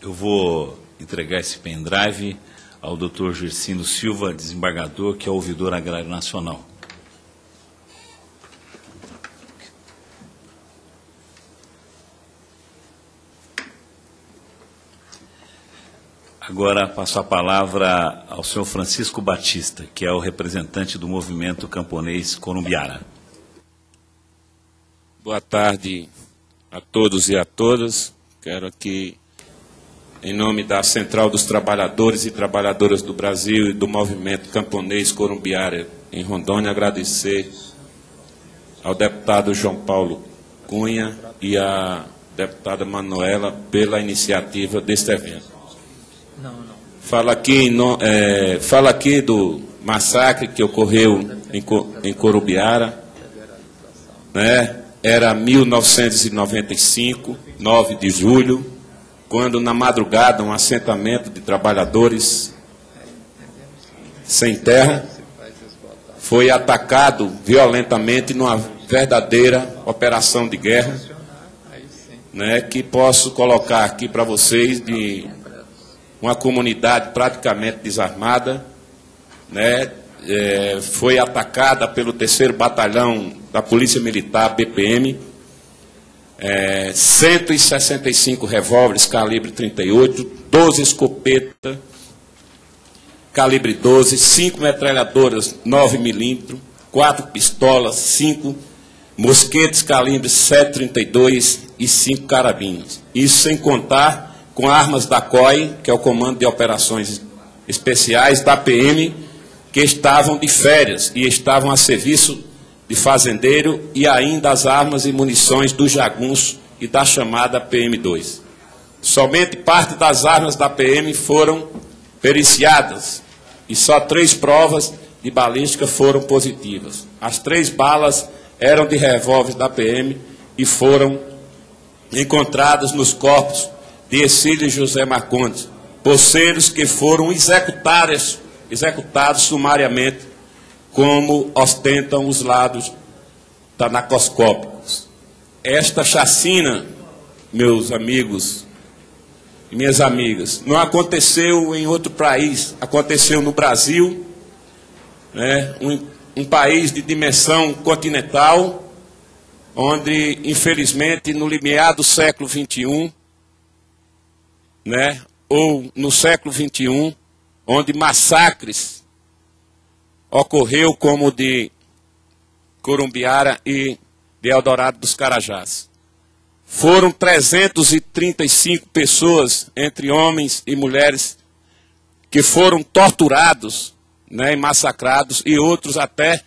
Eu vou entregar esse pendrive ao Dr. Gersino Silva, desembargador, que é ouvidor agrário nacional. Agora passo a palavra ao senhor Francisco Batista, que é o representante do movimento camponês Corumbiara. Boa tarde a todos e a todas. Quero aqui, em nome da Central dos Trabalhadores e Trabalhadoras do Brasil e do movimento camponês Corumbiara em Rondônia, agradecer ao deputado João Paulo Cunha e à deputada Manuela pela iniciativa deste evento. Fala aqui do massacre que ocorreu em Corumbiara, né? Era 1995, 9 de julho, quando na madrugada um assentamento de trabalhadores sem terra foi atacado violentamente numa verdadeira operação de guerra, né? Que posso colocar aqui para vocês de uma comunidade praticamente desarmada, né? Foi atacada pelo 3º Batalhão da Polícia Militar, BPM, 165 revólveres calibre 38, 12 escopetas calibre 12, 5 metralhadoras 9mm, 4 pistolas, 5 mosquetes calibre 7,32 e 5 carabinas. Isso sem contar com armas da COI, que é o Comando de Operações Especiais da PM, que estavam de férias e estavam a serviço de fazendeiro, e ainda as armas e munições do jagunço e da chamada PM2. Somente parte das armas da PM foram periciadas e só 3 provas de balística foram positivas. As 3 balas eram de revólver da PM e foram encontradas nos corpos de Ercílio e José Marcondes, poceiros que foram executados sumariamente, como ostentam os laudos tanacoscópicos. Esta chacina, meus amigos e minhas amigas, não aconteceu em outro país, aconteceu no Brasil, né? Um país de dimensão continental, onde, infelizmente, no limiar do século XXI, né, ou no século XXI, onde massacres ocorreu como o de Corumbiara e de Eldorado dos Carajás. Foram 335 pessoas, entre homens e mulheres, que foram torturados, né, e massacrados, e outros até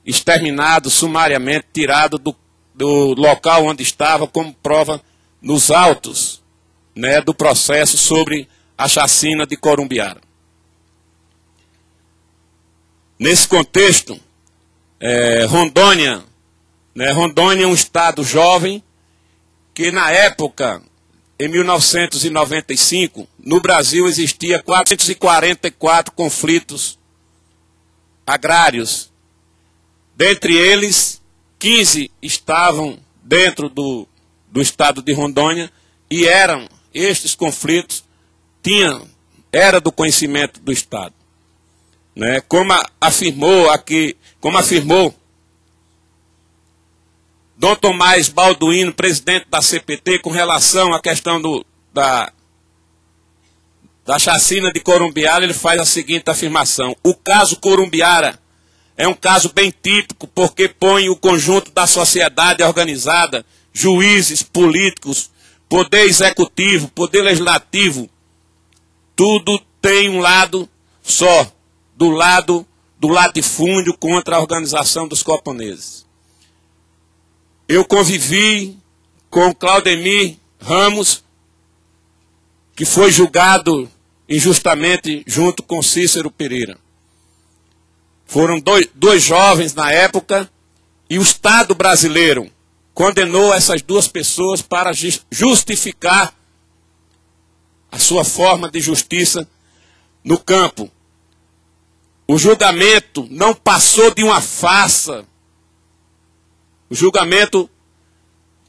exterminados sumariamente, tirados do local onde estava, como prova nos autos, né, do processo sobre a chacina de Corumbiara. Nesse contexto, Rondônia, né, Rondônia é um estado jovem que, na época, em 1995, no Brasil existia 444 conflitos agrários. Dentre eles, 15 estavam dentro do estado de Rondônia, e estes conflitos era do conhecimento do Estado. Né? Como afirmou Dom Tomás Balduino, presidente da CPT, com relação à questão da chacina de Corumbiara, ele faz a seguinte afirmação: o caso Corumbiara é um caso bem típico, porque põe o conjunto da sociedade organizada, juízes, políticos, poder executivo, poder legislativo, tudo tem um lado só, do lado do latifúndio contra a organização dos camponeses. Eu convivi com Claudemir Ramos, que foi julgado injustamente junto com Cícero Pereira. Foram dois jovens na época, e o Estado brasileiro condenou essas 2 pessoas para justificar a sua forma de justiça no campo. O julgamento não passou de uma farsa. O julgamento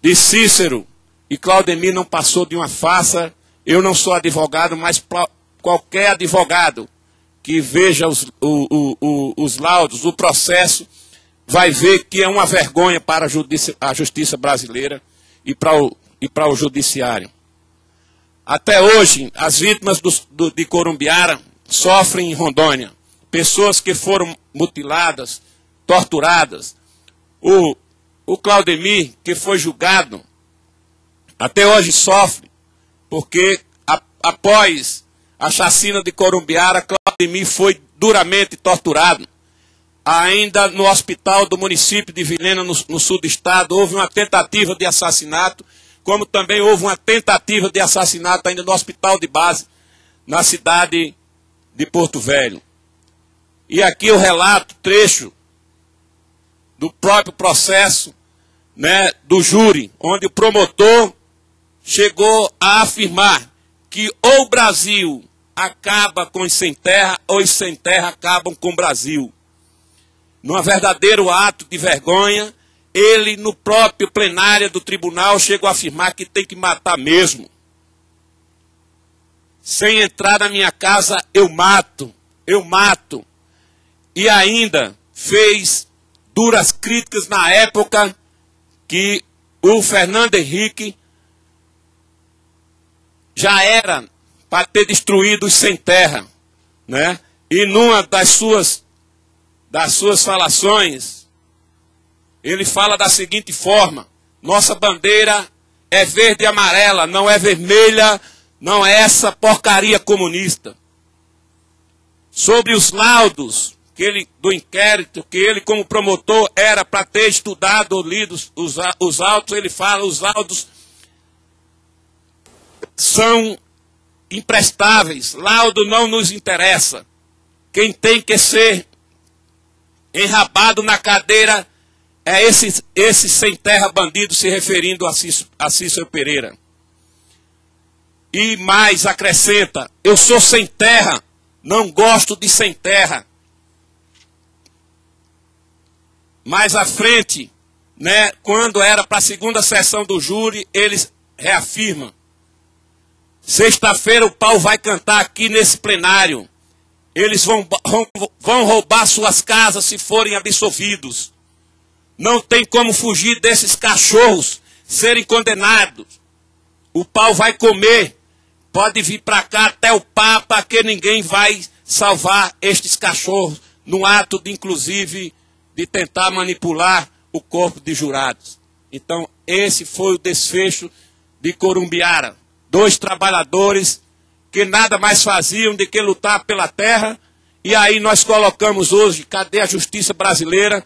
de Cícero e Claudemir não passou de uma farsa Eu não sou advogado, mas qualquer advogado que veja os laudos, o processo, vai ver que é uma vergonha para a justiça brasileira e para o judiciário. Até hoje, as vítimas de Corumbiara sofrem em Rondônia. Pessoas que foram mutiladas, torturadas. O Claudemir, que foi julgado, até hoje sofre, porque após a chacina de Corumbiara, Claudemir foi duramente torturado. Ainda no hospital do município de Vilhena, no sul do estado, houve uma tentativa de assassinato, como também houve uma tentativa de assassinato ainda no hospital de base, na cidade de Porto Velho. E aqui eu relato trecho do próprio processo, né, do júri, onde o promotor chegou a afirmar que ou o Brasil acaba com os sem terra, ou os sem terra acabam com o Brasil. Num verdadeiro ato de vergonha, ele, no próprio plenário do tribunal, chegou a afirmar que tem que matar mesmo. Sem entrar na minha casa, eu mato, eu mato. E ainda fez duras críticas na época que o Fernando Henrique já era para ter destruído os sem terra, né? E numa das suas falações, ele fala da seguinte forma: nossa bandeira é verde e amarela, não é vermelha, não é essa porcaria comunista. Sobre os laudos do inquérito, que ele como promotor era para ter estudado ou lido os autos, ele fala: os laudos são imprestáveis, laudo não nos interessa. Quem tem que ser enrabado na cadeira é esse sem terra bandido, se referindo a Cícero Pereira. E mais acrescenta: eu sou sem terra, não gosto de sem terra. Mais à frente, né, quando era para a segunda sessão do júri, eles reafirmam: sexta-feira o pau vai cantar aqui nesse plenário. Eles vão roubar suas casas se forem absolvidos. Não tem como fugir desses cachorros serem condenados. O pau vai comer. Pode vir para cá até o Papa, que ninguém vai salvar estes cachorros, no ato de, inclusive, de tentar manipular o corpo de jurados. Então, esse foi o desfecho de Corumbiara. 2 trabalhadores que nada mais faziam do que lutar pela terra. E aí nós colocamos hoje: cadê a justiça brasileira?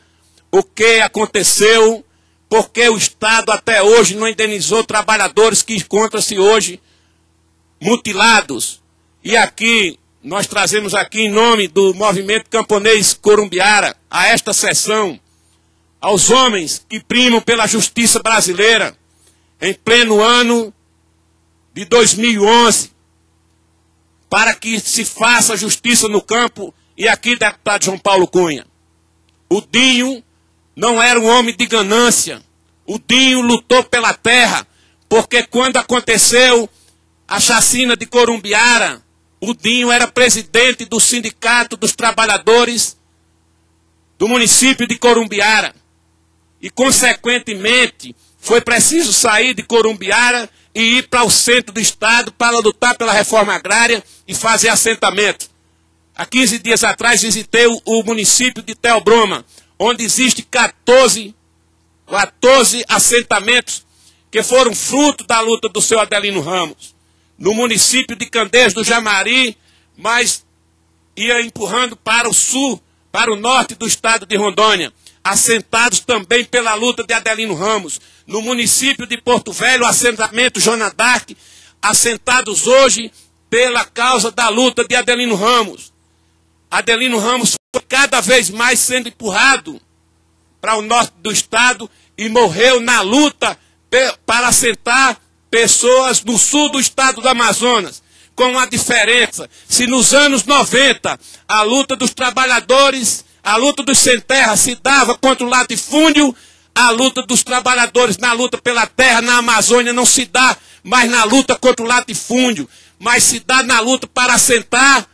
O que aconteceu? Porque o Estado até hoje não indenizou trabalhadores que encontram-se hoje mutilados. E aqui, nós trazemos aqui em nome do movimento camponês Corumbiara, a esta sessão, aos homens que primam pela justiça brasileira, em pleno ano de 2011, para que se faça justiça no campo. E aqui, deputado João Paulo Cunha, o Dinho não era um homem de ganância. O Dinho lutou pela terra, porque quando aconteceu a chacina de Corumbiara, o Dinho era presidente do Sindicato dos Trabalhadores do município de Corumbiara. E, consequentemente, foi preciso sair de Corumbiara e ir para o centro do estado para lutar pela reforma agrária e fazer assentamento. Há 15 dias atrás visitei o município de Theobroma, onde existe 14 assentamentos que foram fruto da luta do seu Adelino Ramos. No município de Candeias do Jamari, mas ia empurrando para o sul, para o norte do estado de Rondônia, assentados também pela luta de Adelino Ramos. No município de Porto Velho, o assentamento Joana d'Arc, assentados hoje pela causa da luta de Adelino Ramos. Adelino Ramos foi cada vez mais sendo empurrado para o norte do estado e morreu na luta para assentar pessoas no sul do estado do Amazonas. Com uma diferença: se nos anos 90 a luta dos trabalhadores, a luta dos sem terra se dava contra o latifúndio, a luta dos trabalhadores na luta pela terra na Amazônia não se dá mas na luta contra o latifúndio, mas se dá na luta para assentar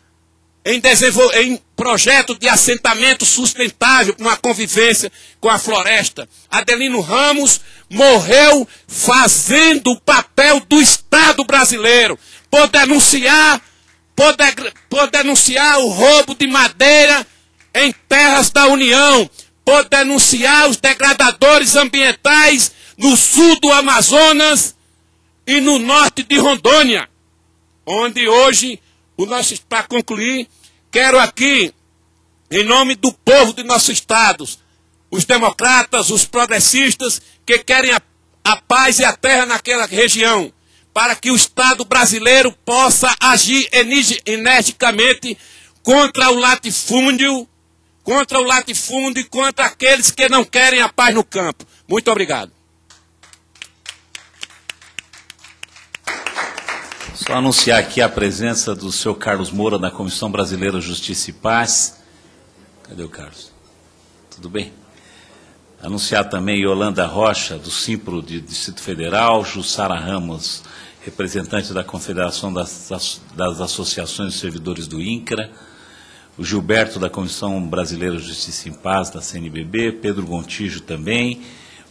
em projeto de assentamento sustentável, com a convivência com a floresta. Adelino Ramos morreu fazendo o papel do Estado brasileiro, por denunciar o roubo de madeira em terras da União, por denunciar os degradadores ambientais no sul do Amazonas e no norte de Rondônia, onde hoje, para concluir, quero aqui, em nome do povo de nossos estados, os democratas, os progressistas, que querem a paz e a terra naquela região, para que o Estado brasileiro possa agir energicamente contra o latifúndio e contra aqueles que não querem a paz no campo. Muito obrigado. Só anunciar aqui a presença do senhor Carlos Moura na Comissão Brasileira Justiça e Paz. Cadê o Carlos? Tudo bem? Anunciar também Yolanda Rocha, do Simpro de Distrito Federal, Jussara Ramos, representante da Confederação das Associações de Servidores do INCRA, o Gilberto, da Comissão Brasileira Justiça e Paz, da CNBB, Pedro Gontijo também,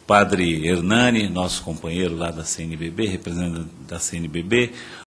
Padre Hernani, nosso companheiro lá da CNBB, representante da CNBB,